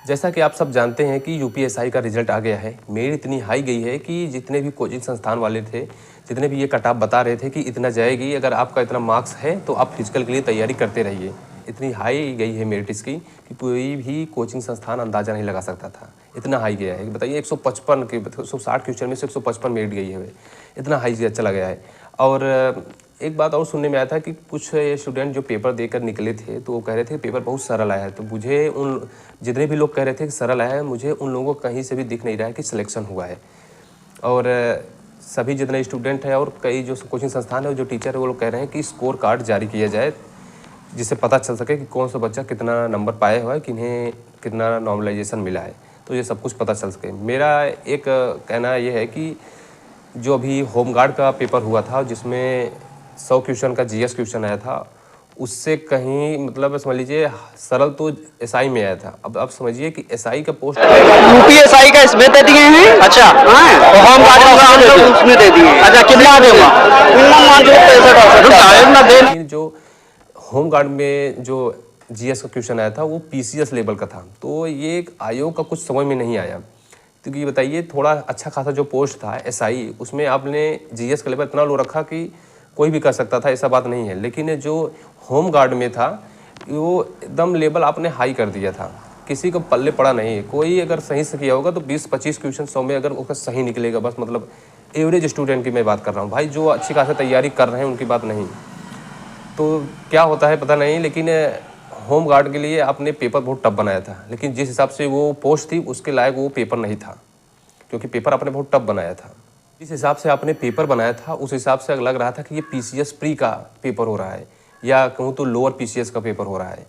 जैसा कि आप सब जानते हैं कि यूपीएसआई का रिजल्ट आ गया है। मेरिट इतनी हाई गई है कि जितने भी कोचिंग संस्थान वाले थे, जितने भी ये कट ऑफ बता रहे थे कि इतना जाएगी, अगर आपका इतना मार्क्स है तो आप फिजिकल के लिए तैयारी करते रहिए। इतनी हाई गई है मेरिट इसकी कि कोई भी कोचिंग संस्थान अंदाज़ा नहीं लगा सकता था। इतना हाई गया है, बताइए 155 के 160 क्वेश्चन में से 155 मेरिट गई है, इतना हाई चला गया है। और एक बात और सुनने में आया था कि कुछ स्टूडेंट जो पेपर देकर निकले थे तो वो कह रहे थे कि पेपर बहुत सरल आया है। तो मुझे उन जितने भी लोग कह रहे थे कि सरल आया है, मुझे उन लोगों को कहीं से भी दिख नहीं रहा है कि सिलेक्शन हुआ है। और सभी जितने स्टूडेंट हैं और कई जो कोचिंग संस्थान है और जो टीचर है वो लोग कह रहे हैं कि स्कोर कार्ड जारी किया जाए, जिससे पता चल सके कि कौन सा बच्चा कितना नंबर पाया हुआ है, किन्हें कितना नॉर्मलाइजेशन मिला है, तो ये सब कुछ पता चल सके। मेरा एक कहना ये है कि जो अभी होमगार्ड का पेपर हुआ था जिसमें 100 क्वेश्चन का जीएस क्वेश्चन आया था, उससे कहीं मतलब समझ लीजिए सरल तो एसआई में आया था। अब आप समझिए कि एसआई का पोस्ट यूपीएसआई का इसमें दे दिए हैं। अच्छा हाँ, और होमगार्ड का हम लोग उसमें दे दिए। अच्छा कितना देगा? मिनिमम मान लो 65 लेकिन जो होमगार्ड में जो जीएस का क्वेश्चन आया था वो पीसीएस लेवल का था। तो ये एक आयोग का कुछ समझ में नहीं आया, क्योंकि बताइए थोड़ा अच्छा खासा जो पोस्ट था एसआई, उसमें आपने जीएस का लेवल इतना लो रखा कि कोई भी कर सकता था, ऐसा बात नहीं है। लेकिन जो होम गार्ड में था वो एकदम लेवल आपने हाई कर दिया था, किसी को पल्ले पड़ा नहीं है। कोई अगर सही से किया होगा तो 20-25 क्वेश्चन 100 में अगर उसका सही निकलेगा, बस मतलब एवरेज स्टूडेंट की मैं बात कर रहा हूँ भाई, जो अच्छी खासी तैयारी कर रहे हैं उनकी बात नहीं। तो क्या होता है पता नहीं, लेकिन होम गार्ड के लिए आपने पेपर बहुत टफ बनाया था, लेकिन जिस हिसाब से वो पोस्ट थी उसके लायक वो पेपर नहीं था, क्योंकि पेपर आपने बहुत टफ बनाया था। जिस हिसाब से आपने पेपर बनाया था उस हिसाब से लग रहा था कि ये पीसीएस प्री का पेपर हो रहा है, या कहूँ तो लोअर पीसीएस का पेपर हो रहा है।